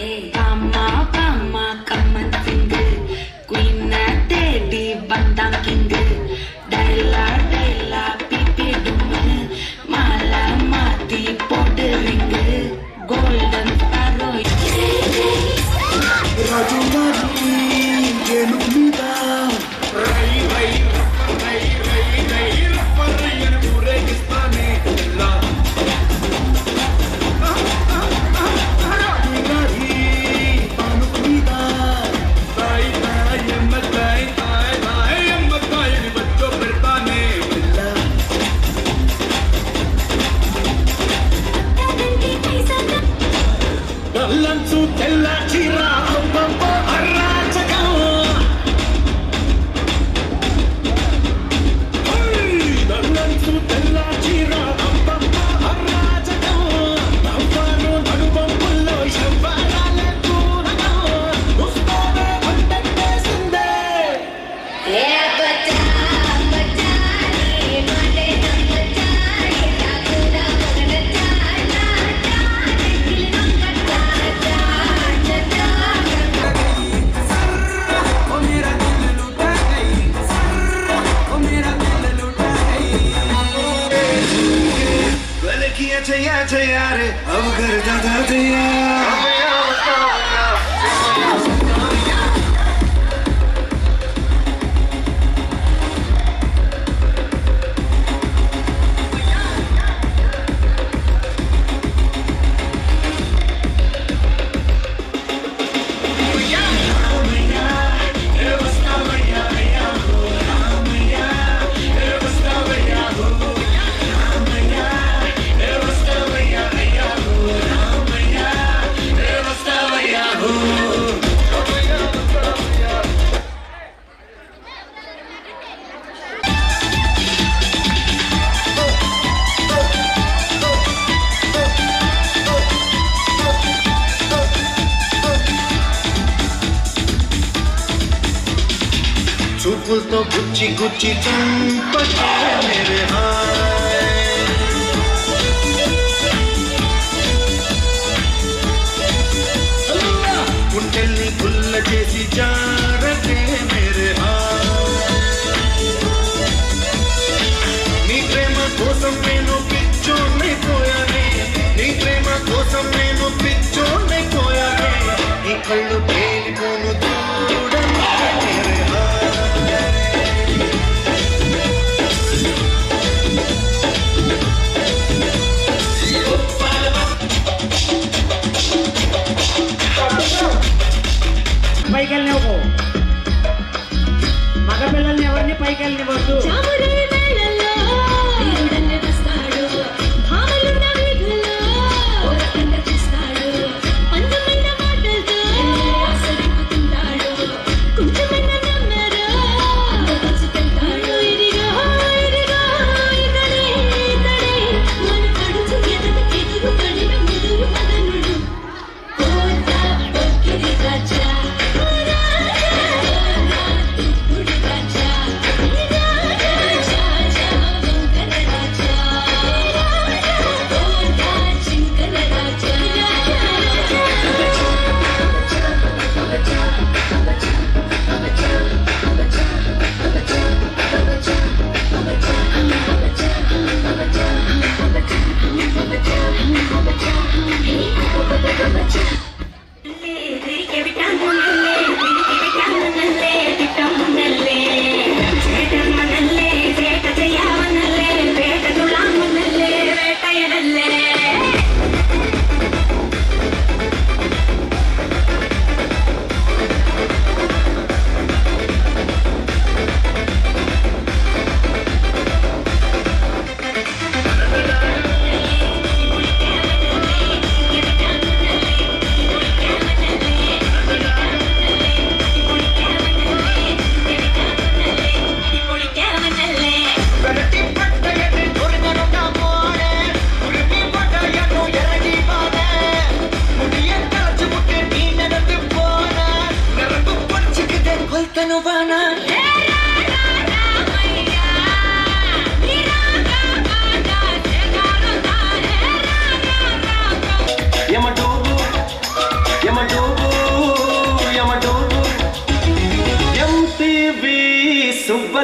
Pama, pama, come and sing. Queen daddy, bandang king. Daila, daila, pipi dum. Mala, mati, pot ring. Golden sparrow. अब घर दादा दिया చూపులతో గుచ్చి గుచ్చి చంపకే మేరే గుండెల్ని గుల్ల చేసి జారకే మేరే నీ ప్రేమ కోసం నేను పిచ్చోనైపోయానే నీ ప్రేమ కోసం నేను పిచ్చోనైపోయానే నీ కళ్ళు తేలిపోను చూడకే మేరే పైకి వెళ్ళినవు మగపిల్లల్ని ఎవరిని పైకి వెళ్ళినవద్దు Raja,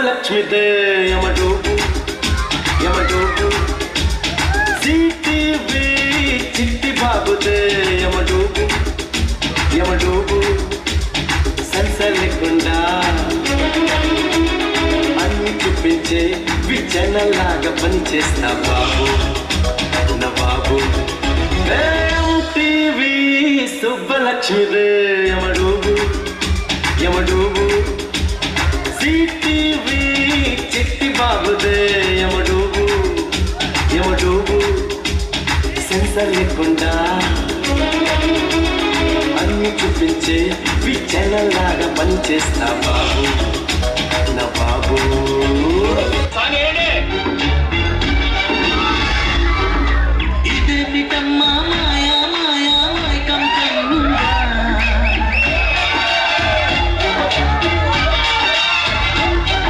సుబ్బలక్ష్మిదే యమడూపు యమడూపు సిటీవీ చిట్టి బాబుదే యమడూపు యమడూపు సంసలేకుండా అన్ని చూపించే విజనలాగా పనిచేస్తా బాబు నా బాబు టీవీ సుబ్బలక్ష్మిదే యమడూబు యమడూబు సిటీవీ చిట్టి బాబుదే యమడూబు యమడూబు సెన్సర్ లేకుండా అన్ని చూపించే విజనలాగా పనిచేస్తా బాబు నా బాబు ఇదేమిటమ్మా మాయా మాయా మైకం కన్నుందా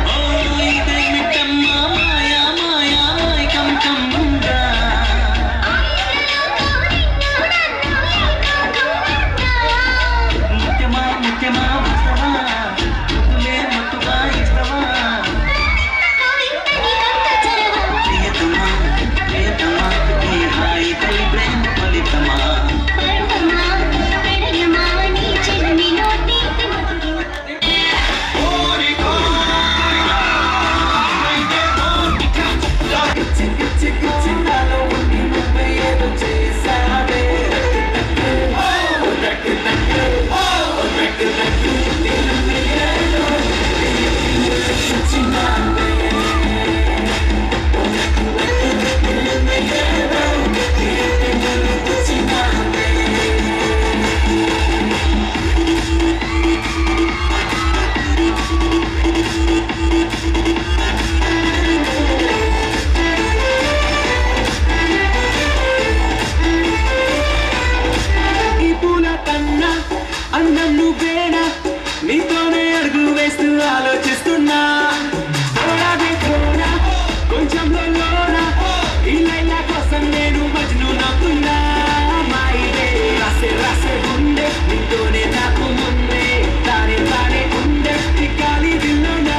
ఓ ఇదేమిటమ్మా మాయా మాయా మైకం కన్నుందా ముత్యమా ముత్యమా వస్తవా ముద్దులే ముత్తుగా ఇస్తవా ప్రియతమా ప్రియతమా నీ హాయి తల్లి ప్రేమ ఫలితమా అన్నను వేణ నీతోనే అడుగు వేస్తూ ఆలోచిస్తున్నా కొంచెంలో లోన ఈ లైలా కోసం నేను మజ్ను నవ్వుతున్నా మాయిదే రాసే రాసే ఉండే నీతోనే నాకు ముందే తానే తానే ఉండే ఈ గాలి దిల్లోనా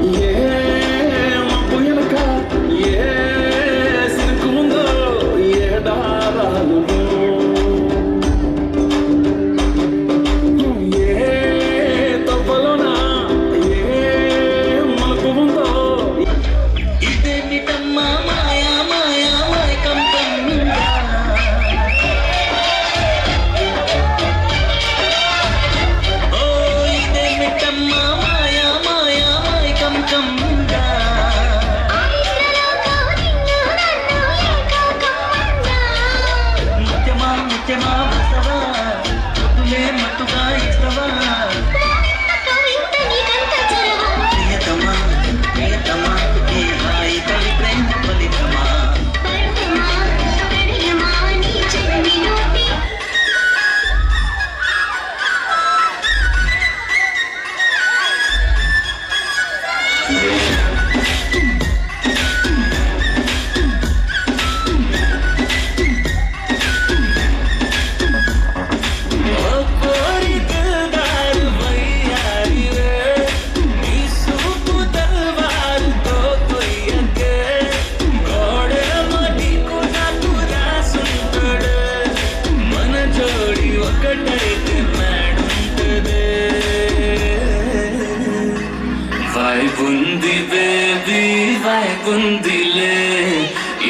Yeah. తోడైతే మేడుంటదే వైబుంది బేబీ వైబుందిలే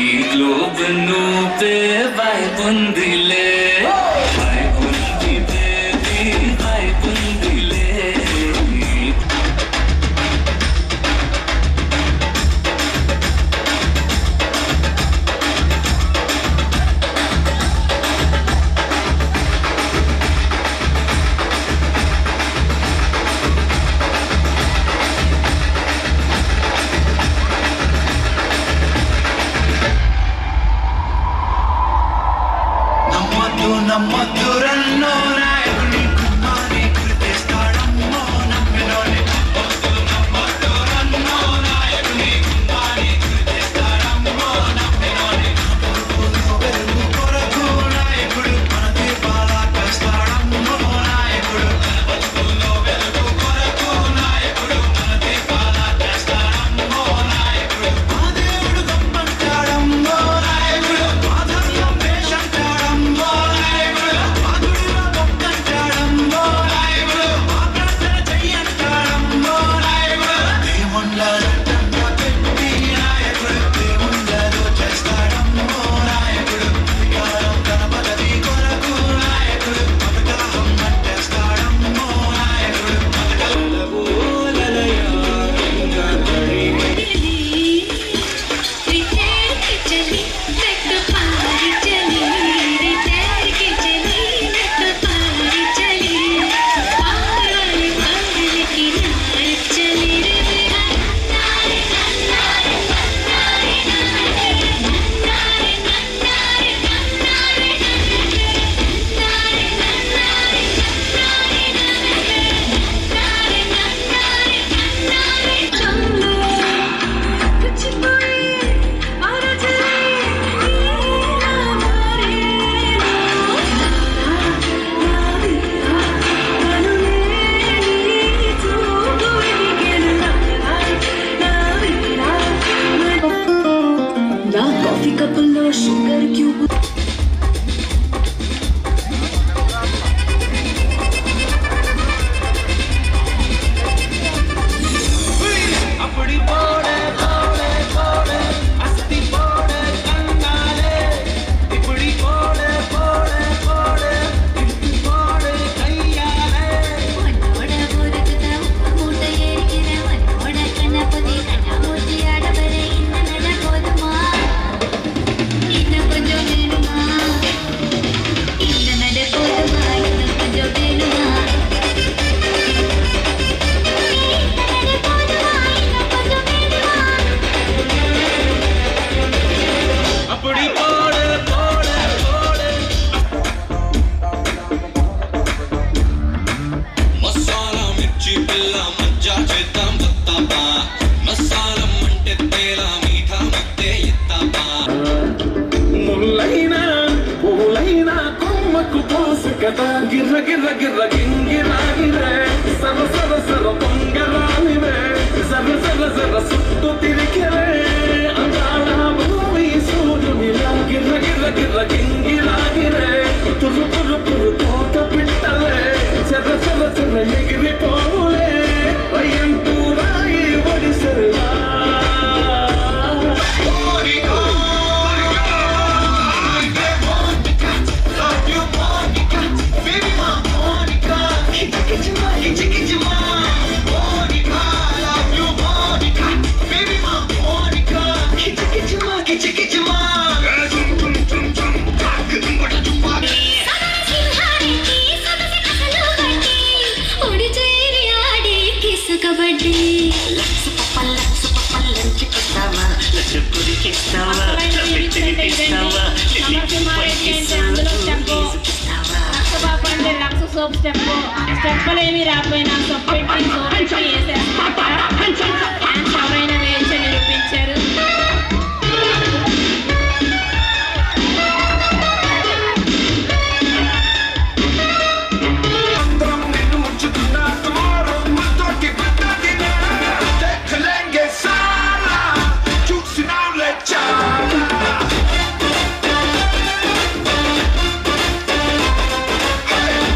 ఈ గ్లోబ్ నువ్వే వైబుందిలే వైబుంది బేబీ వైబుందిలే నమ్మద్దు రన్నో నాయకుని కుమారి కృతిస్తాడమ్మో నమ్మినోని నమ్మద్దు రన్నో నాయకుని కుమారి కృతిస్తాడమ్మో నమ్మినోని వెలుగు కొరకు నాయకుడు మన దీపాల కస్తాడమ్మో నాయకుడు బతుకుల్లో వెలుగు కొరకు నాయకుడు మన దీపాల కస్తాడమ్మో నాయకుడు మా దేవుడు గొప్పంటాడమ్మో నాయకుడు మా ధర్మం వేషంటాడమ్మో గిర్ర గిర్ర గిర్ర గింగిరాగిరే సర సర సర పొంగరాలివే సర సర సర సుట్టు తిరిగిరే అందాల భూమి సూర్యునిలా గిర్ర గిర్ర గిర్ర గింగిరాగిరే తురు తురు తురు తోట పిట్టలే సర సర సర ఎగిరిపోలే రయ్యంటూ రాయి ఒడిసెలా స్టెప్పులేమి రాపోయినా సొప్పెట్టి సోపెట్టి ఎవరైనా వేయించి నిరూపించారు.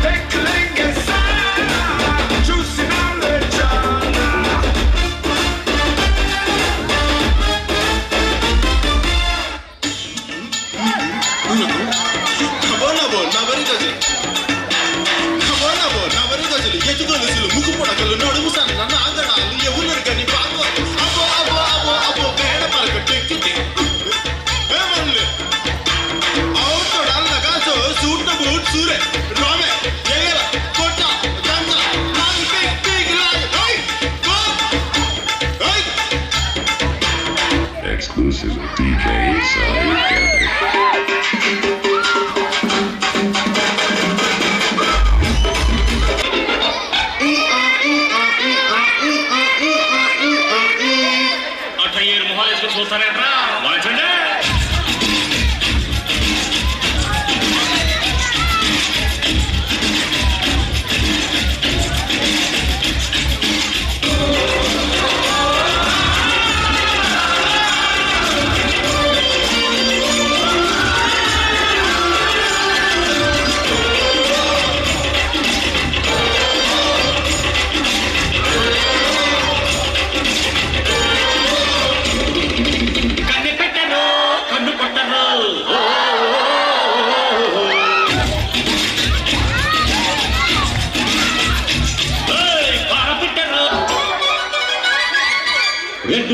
Take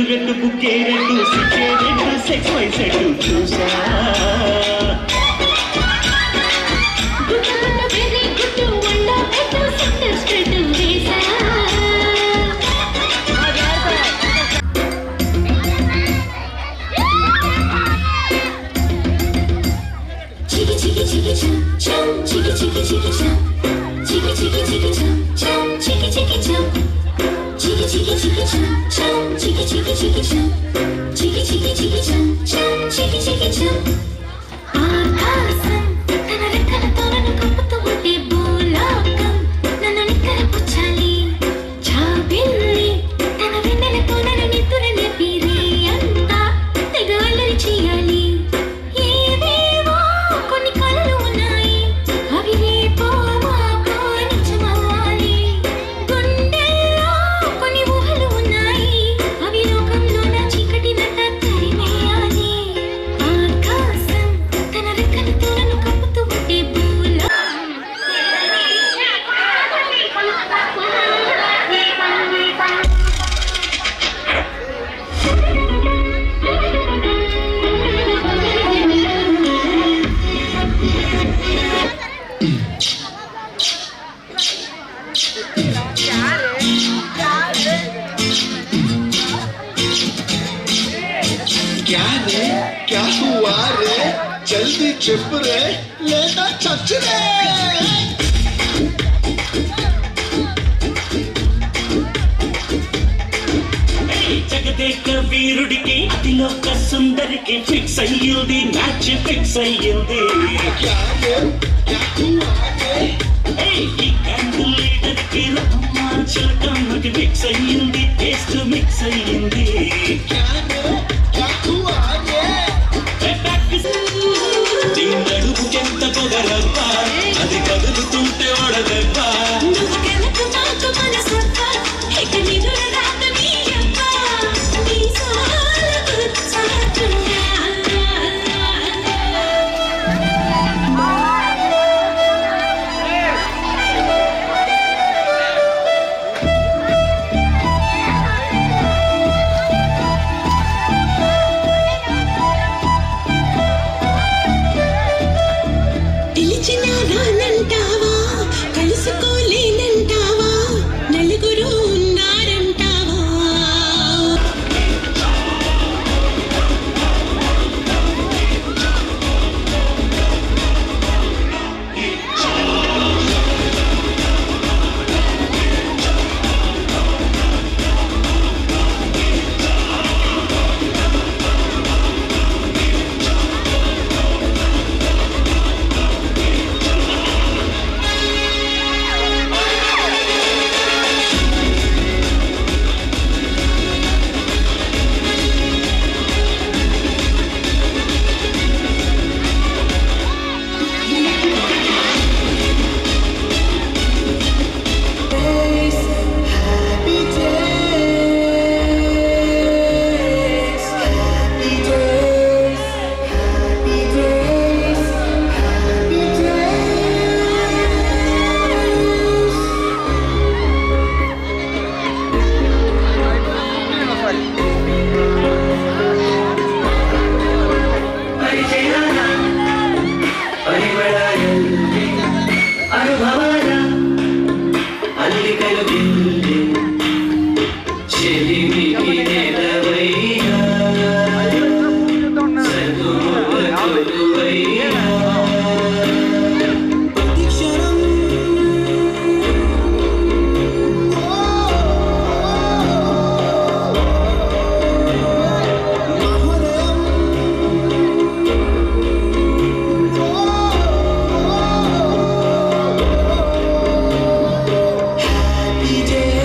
రెడ్డు బుక్కే రెడ్డు సిక్కే రెడ్డు సెక్స్ వై సెడ్డు చూసా क्या हुआ रे जल्दी चुप रे लेना चच रे జగదేక వీరుడికి అతిలోక సుందరికి ఫిక్స్ అయ్యింది మ్యాచ్ ఫిక్స్ అయ్యింది ఈ క్యాండిల్ లీడర్కి చిలకమ్మకి ఫిక్స్ అయ్యింది టేస్ట్ మిక్స్ అయ్యింది ఎంత పొగరబ్బా అది కదులుతుంటే ఒడదబ్బా Happy day.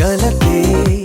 కలతే